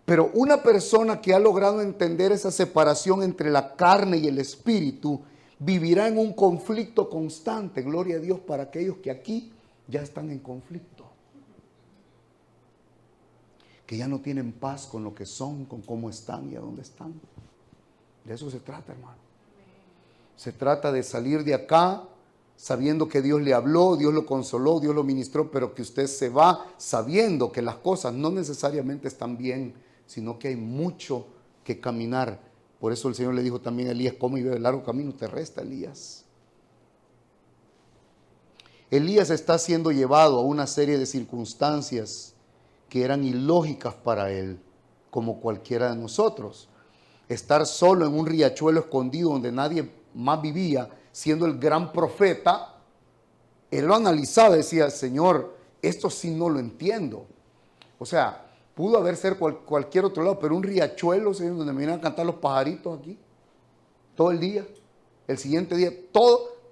Speaker 1: Pero una persona que ha logrado entender esa separación entre la carne y el espíritu, vivirá en un conflicto constante. Gloria a Dios para aquellos que aquí ya están en conflicto. Que ya no tienen paz con lo que son, con cómo están y a dónde están. De eso se trata, hermano. Se trata de salir de acá sabiendo que Dios le habló, Dios lo consoló, Dios lo ministró, pero que usted se va sabiendo que las cosas no necesariamente están bien, sino que hay mucho que caminar. Por eso el Señor le dijo también a Elías, ¿cómo iba el largo camino? Te resta, Elías. Elías está siendo llevado a una serie de circunstancias que eran ilógicas para él, como cualquiera de nosotros. Estar solo en un riachuelo escondido donde nadie más vivía, siendo el gran profeta, él lo analizaba, decía, Señor, esto sí no lo entiendo. O sea, pudo haber sido cualquier otro lado, pero un riachuelo, Señor, donde me vienen a cantar los pajaritos aquí, todo el día, el siguiente día,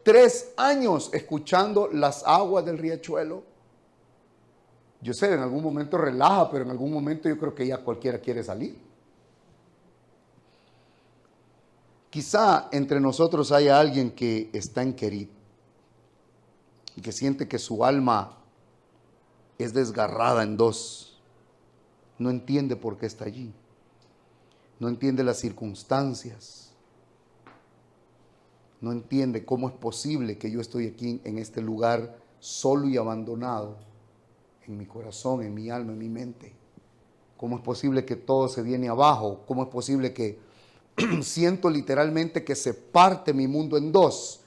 Speaker 1: 3 años escuchando las aguas del riachuelo. Yo sé, en algún momento relaja, pero en algún momento yo creo que ya cualquiera quiere salir. Quizá entre nosotros haya alguien que está en Kerit y que siente que su alma es desgarrada en dos. No entiende por qué está allí. No entiende las circunstancias. No entiende cómo es posible que yo estoy aquí en este lugar solo y abandonado, en mi corazón, en mi alma, en mi mente. ¿Cómo es posible que todo se viene abajo? ¿Cómo es posible que siento literalmente que se parte mi mundo en dos?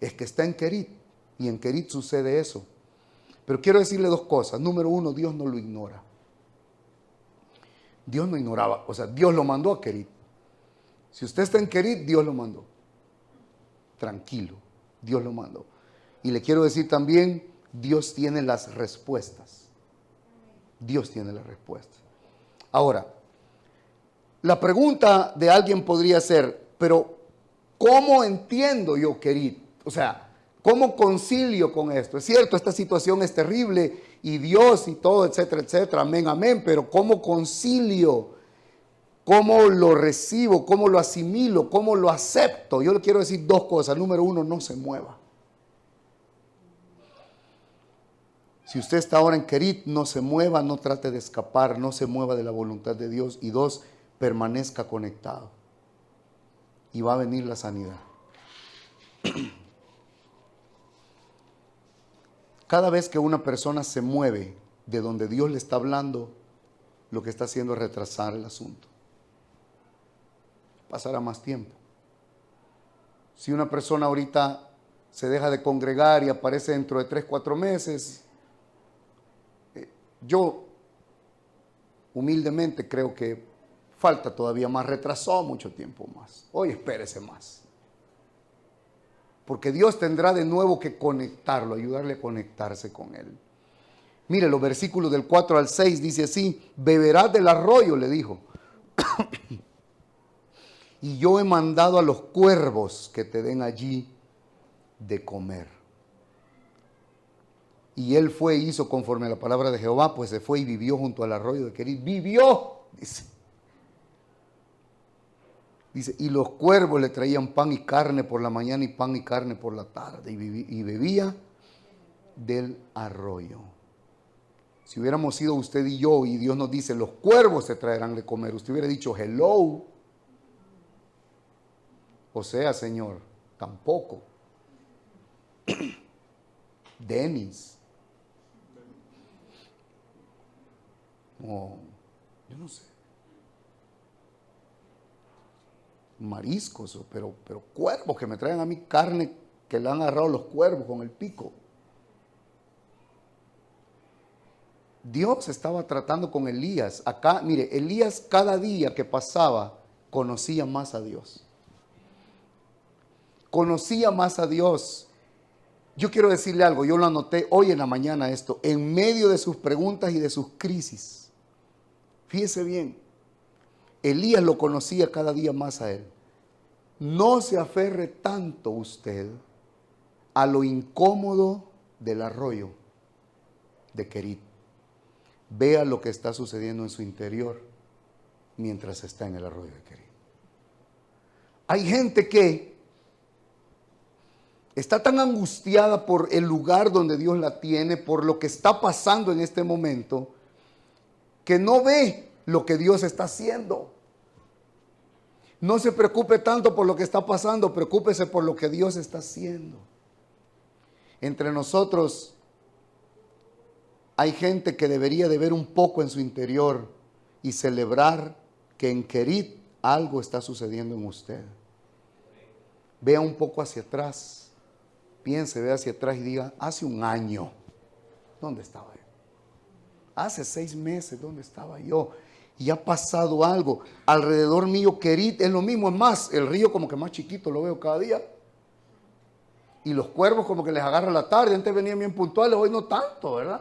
Speaker 1: Es que está en Kerit, y en Kerit sucede eso. Pero quiero decirle 2 cosas. Número 1, Dios no lo ignora. Dios no ignoraba, o sea, Dios lo mandó a Kerit. Si usted está en Kerit, Dios lo mandó. Tranquilo, Dios lo mandó. Y le quiero decir también, Dios tiene las respuestas. Dios tiene las respuestas. Ahora, la pregunta de alguien podría ser, pero ¿cómo entiendo yo Kerit? O sea, ¿cómo concilio con esto? Es cierto, esta situación es terrible y Dios y todo, etcétera, etcétera, amén, amén, pero ¿cómo concilio? ¿Cómo lo recibo? ¿Cómo lo asimilo? ¿Cómo lo acepto? Yo le quiero decir 2 cosas. Número 1, no se mueva. Si usted está ahora en Kerit, no se mueva, no trate de escapar, no se mueva de la voluntad de Dios. Y 2, permanezca conectado. Y va a venir la sanidad. Cada vez que una persona se mueve de donde Dios le está hablando, lo que está haciendo es retrasar el asunto. Pasará más tiempo. Si una persona ahorita se deja de congregar y aparece dentro de 3, 4 meses. Yo humildemente creo que falta todavía más, retrasó mucho tiempo más. Hoy espérese más. Porque Dios tendrá de nuevo que conectarlo, ayudarle a conectarse con Él. Mire, los versículos del 4 al 6 dice así: beberás del arroyo, le dijo. Y yo he mandado a los cuervos que te den allí de comer. Y él fue e hizo conforme a la palabra de Jehová, pues se fue y vivió junto al arroyo de Querit. Vivió, dice. Dice, y los cuervos le traían pan y carne por la mañana y pan y carne por la tarde. Y bebía del arroyo. Si hubiéramos sido usted y yo, y Dios nos dice, los cuervos te traerán de comer, usted hubiera dicho, hello. O sea, Señor, tampoco. Denis. No, yo no sé. Mariscos, pero cuervos que me traen a mí carne que le han agarrado los cuervos con el pico. Dios estaba tratando con Elías. Acá, mire, Elías cada día que pasaba conocía más a Dios. Conocía más a Dios. Yo quiero decirle algo, yo lo anoté hoy en la mañana esto, en medio de sus preguntas y de sus crisis. Fíjese bien, Elías lo conocía cada día más a él. No se aferre tanto usted a lo incómodo del arroyo de Querit. Vea lo que está sucediendo en su interior mientras está en el arroyo de Querit. Hay gente que está tan angustiada por el lugar donde Dios la tiene, por lo que está pasando en este momento, que no ve lo que Dios está haciendo. No se preocupe tanto por lo que está pasando, preocúpese por lo que Dios está haciendo. Entre nosotros hay gente que debería de ver un poco en su interior y celebrar que en Querit algo está sucediendo en usted. Vea un poco hacia atrás, piense, vea hacia atrás y diga, hace un año, ¿dónde estaba yo? Hace 6 meses, ¿dónde estaba yo? Y ha pasado algo. Alrededor mío, Querit es lo mismo, es más, el río como que más chiquito lo veo cada día. Y los cuervos como que les agarra la tarde, antes venían bien puntuales, hoy no tanto, ¿verdad?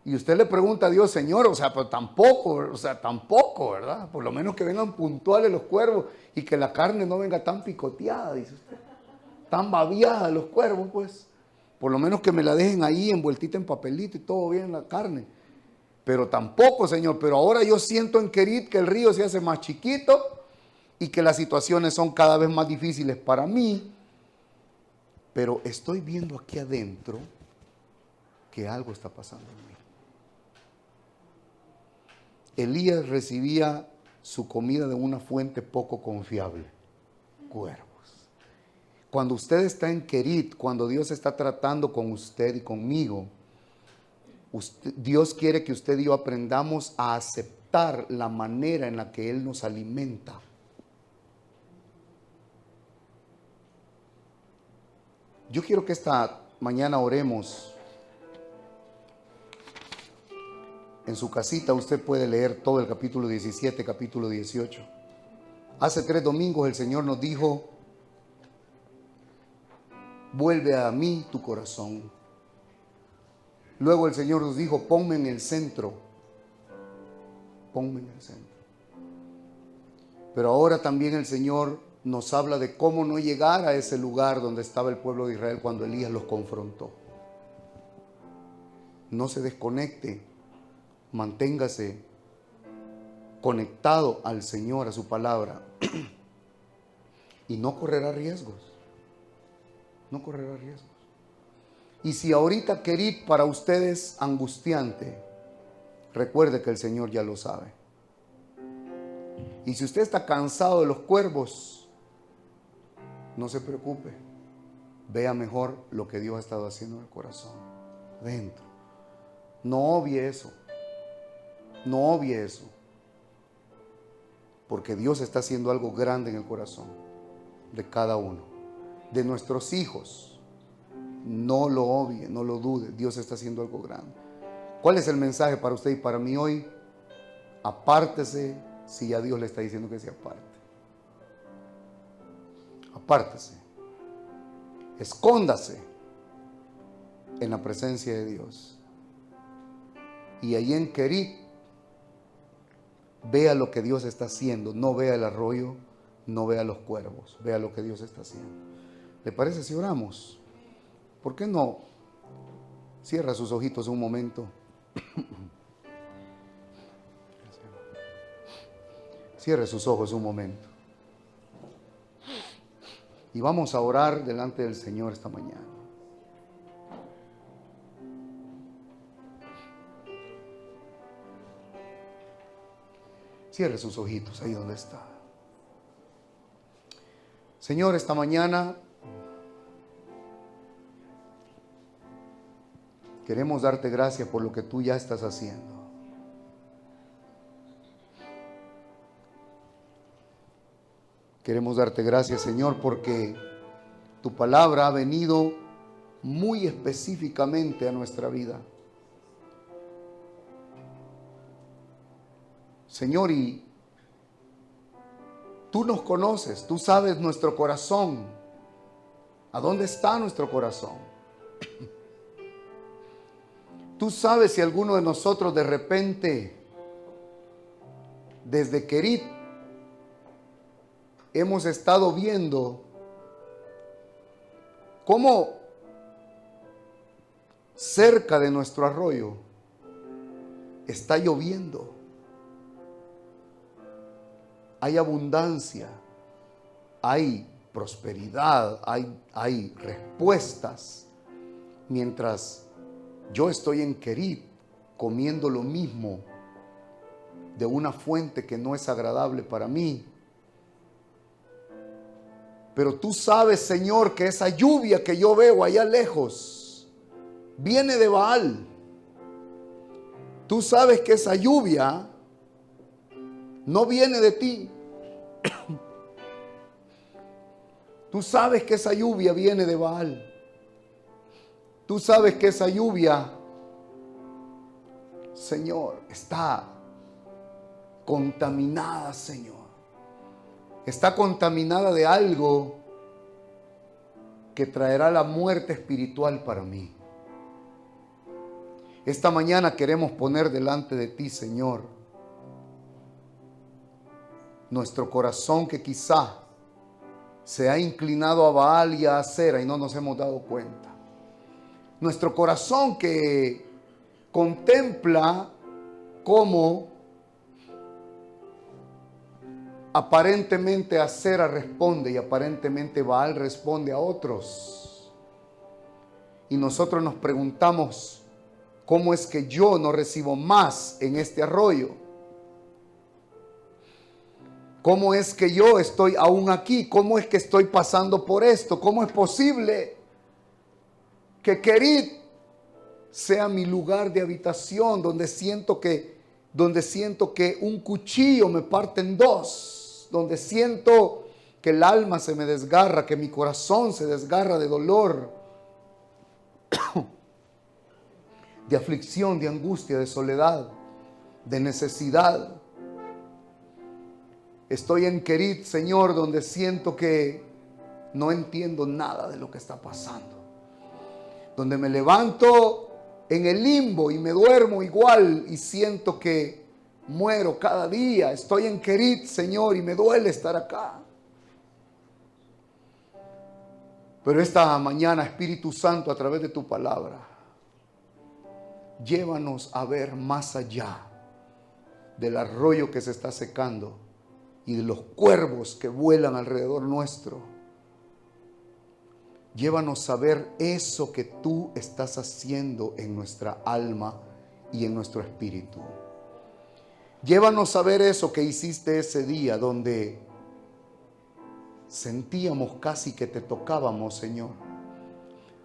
Speaker 1: Y usted le pregunta a Dios, Señor, pero tampoco, ¿verdad? Por lo menos que vengan puntuales los cuervos y que la carne no venga tan picoteada, dice usted. Tan babiada los cuervos, pues. Por lo menos que me la dejen ahí envueltita en papelito y todo bien la carne. Pero tampoco, Señor, pero ahora yo siento en Querit que el río se hace más chiquito y que las situaciones son cada vez más difíciles para mí. Pero estoy viendo aquí adentro que algo está pasando en mí. Elías recibía su comida de una fuente poco confiable, cuervos. Cuando usted está en Querit, cuando Dios está tratando con usted y conmigo, Dios quiere que usted y yo aprendamos a aceptar la manera en la que Él nos alimenta. Yo quiero que esta mañana oremos. En su casita usted puede leer todo el capítulo 17, capítulo 18. Hace 3 domingos el Señor nos dijo, vuelve a mí tu corazón. Luego el Señor nos dijo, ponme en el centro. Ponme en el centro. Pero ahora también el Señor nos habla de cómo no llegar a ese lugar donde estaba el pueblo de Israel cuando Elías los confrontó. No se desconecte, manténgase conectado al Señor, a su palabra, y no correrá riesgos. No correrá riesgos. Y si ahorita Querit para usted es angustiante, recuerde que el Señor ya lo sabe. Y si usted está cansado de los cuervos, no se preocupe. Vea mejor lo que Dios ha estado haciendo en el corazón, dentro. No obvie eso. No obvie eso. Porque Dios está haciendo algo grande en el corazón de cada uno. De nuestros hijos, No lo obvie, no lo dude. Dios está haciendo algo grande. ¿Cuál es el mensaje para usted y para mí hoy? Apártese si ya Dios le está diciendo que se aparte. Apártese. Escóndase en la presencia de Dios. Y allí en Querit, vea lo que Dios está haciendo. No vea el arroyo, no vea los cuervos. Vea lo que Dios está haciendo. ¿Le parece si oramos? ¿Por qué no cierra sus ojitos un momento? Cierre sus ojos un momento. Y vamos a orar delante del Señor esta mañana. Cierre sus ojitos ahí donde está. Señor, esta mañana queremos darte gracias por lo que tú ya estás haciendo. Queremos darte gracias, Señor, porque tu palabra ha venido muy específicamente a nuestra vida. Señor, y tú nos conoces, tú sabes nuestro corazón. ¿A dónde está nuestro corazón? Tú sabes si alguno de nosotros de repente, desde Querit, hemos estado viendo cómo cerca de nuestro arroyo está lloviendo. Hay abundancia, hay prosperidad, hay respuestas. Mientras yo estoy en Querit comiendo lo mismo de una fuente que no es agradable para mí. Pero tú sabes, Señor, que esa lluvia que yo veo allá lejos viene de Baal. Tú sabes que esa lluvia no viene de ti. Tú sabes que esa lluvia viene de Baal. Tú sabes que esa lluvia, Señor, está contaminada, Señor. Está contaminada de algo que traerá la muerte espiritual para mí. Esta mañana queremos poner delante de ti, Señor, nuestro corazón que quizá se ha inclinado a Baal y a Acera y no nos hemos dado cuenta. Nuestro corazón que contempla cómo aparentemente Acera responde y aparentemente Baal responde a otros. Y nosotros nos preguntamos, ¿cómo es que yo no recibo más en este arroyo? ¿Cómo es que yo estoy aún aquí? ¿Cómo es que estoy pasando por esto? ¿Cómo es posible que Querit sea mi lugar de habitación donde siento que un cuchillo me parte en dos, donde siento que el alma se me desgarra, que mi corazón se desgarra de dolor, de aflicción, de angustia, de soledad, de necesidad? Estoy en Querit, Señor, donde siento que no entiendo nada de lo que está pasando. Donde me levanto en el limbo y me duermo igual y siento que muero cada día. Estoy en Querit, Señor, y me duele estar acá. Pero esta mañana, Espíritu Santo, a través de tu palabra, llévanos a ver más allá del arroyo que se está secando y de los cuervos que vuelan alrededor nuestro. Llévanos a ver eso que tú estás haciendo en nuestra alma y en nuestro espíritu. Llévanos a ver eso que hiciste ese día donde sentíamos casi que te tocábamos, Señor.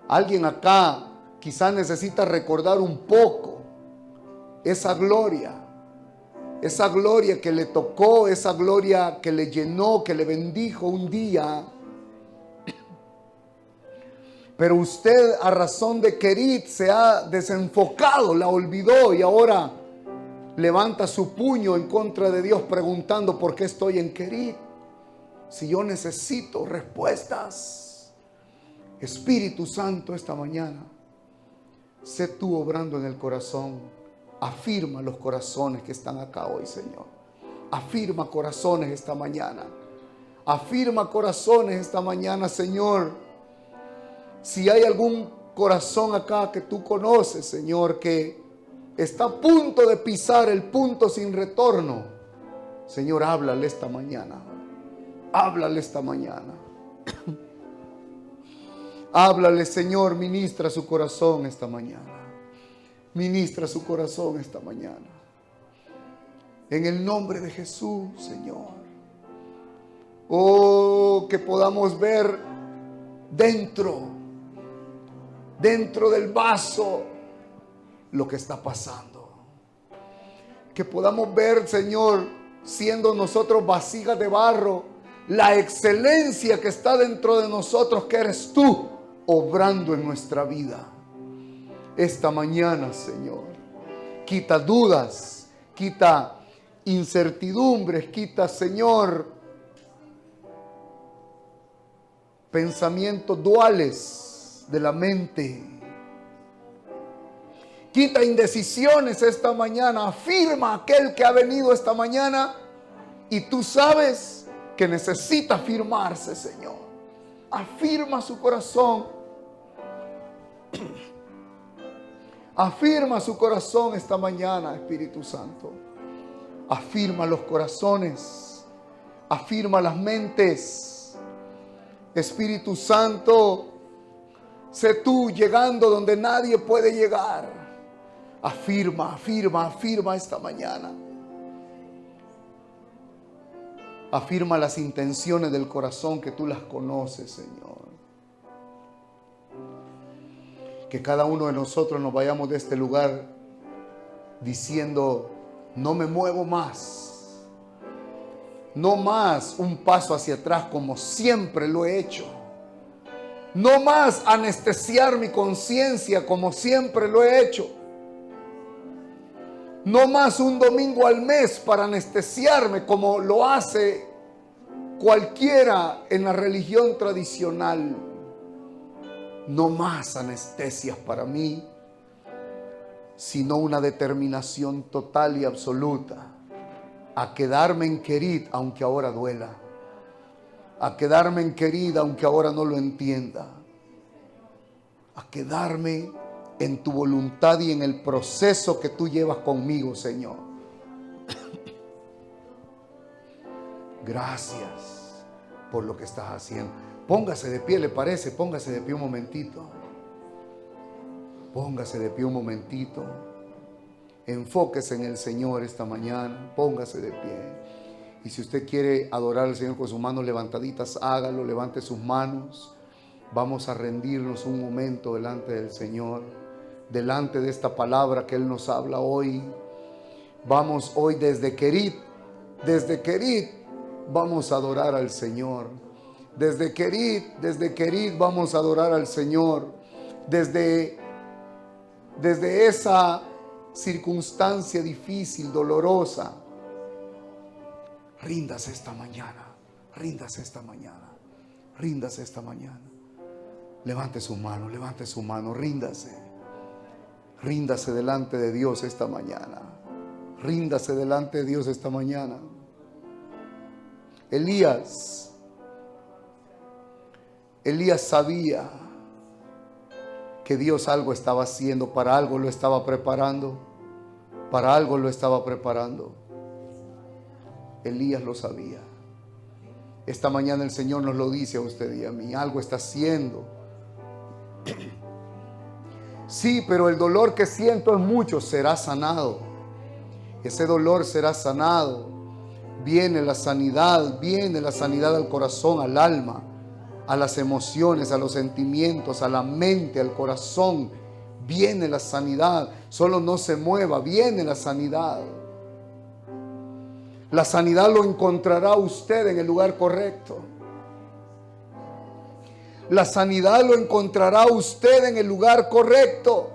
Speaker 1: Alguien acá quizás necesita recordar un poco esa gloria que le tocó, esa gloria que le llenó, que le bendijo un día. Pero usted, a razón de Querit, se ha desenfocado, la olvidó y ahora levanta su puño en contra de Dios preguntando por qué estoy en Querit, si yo necesito respuestas. Espíritu Santo, esta mañana, sé tú obrando en el corazón. Afirma los corazones que están acá hoy, Señor. Afirma corazones esta mañana. Afirma corazones esta mañana, Señor. Si hay algún corazón acá que tú conoces, Señor, que está a punto de pisar el punto sin retorno, Señor, háblale esta mañana. Háblale esta mañana. Háblale, Señor, ministra su corazón esta mañana. Ministra su corazón esta mañana. En el nombre de Jesús, Señor. Oh, que podamos ver dentro del vaso lo que está pasando. Que podamos ver, Señor, siendo nosotros vasijas de barro, la excelencia que está dentro de nosotros, que eres tú, obrando en nuestra vida. Esta mañana, Señor, quita dudas, quita incertidumbres, quita, Señor, pensamientos duales de la mente. Quita indecisiones esta mañana. Afirma a aquel que ha venido esta mañana y tú sabes que necesita afirmarse, Señor. Afirma su corazón. Afirma su corazón esta mañana, Espíritu Santo. Afirma los corazones. Afirma las mentes. Espíritu Santo, sé tú llegando donde nadie puede llegar. Afirma, afirma, afirma esta mañana. Afirma las intenciones del corazón, que tú las conoces, Señor. Que cada uno de nosotros nos vayamos de este lugar diciendo: no me muevo más. No más un paso hacia atrás como siempre lo he hecho. No más anestesiar mi conciencia como siempre lo he hecho. No más un domingo al mes para anestesiarme como lo hace cualquiera en la religión tradicional. No más anestesias para mí, sino una determinación total y absoluta a quedarme en Querit aunque ahora duela, a quedarme en Querit aunque ahora no lo entienda, a quedarme en tu voluntad y en el proceso que tú llevas conmigo, Señor. Gracias por lo que estás haciendo. Póngase de pie, ¿le parece? Póngase de pie un momentito. Póngase de pie un momentito. Enfóquese en el Señor esta mañana. Póngase de pie. Y si usted quiere adorar al Señor con sus manos levantaditas, hágalo, levante sus manos. Vamos a rendirnos un momento delante del Señor, delante de esta palabra que Él nos habla hoy. Vamos hoy desde Querit vamos a adorar al Señor. Desde Querit vamos a adorar al Señor. Desde esa circunstancia difícil, dolorosa, ríndase esta mañana, ríndase esta mañana, ríndase esta mañana. Levante su mano, ríndase. Ríndase delante de Dios esta mañana. Ríndase delante de Dios esta mañana. Elías sabía que Dios algo estaba haciendo, para algo lo estaba preparando, para algo lo estaba preparando. Elías lo sabía. Esta mañana el Señor nos lo dice a usted y a mí, algo está haciendo. Sí, pero el dolor que siento es mucho, será sanado. Ese dolor será sanado. Viene la sanidad al corazón, al alma, a las emociones, a los sentimientos, a la mente, al corazón. Viene la sanidad. Solo no se mueva, viene la sanidad. La sanidad lo encontrará usted en el lugar correcto. La sanidad lo encontrará usted en el lugar correcto.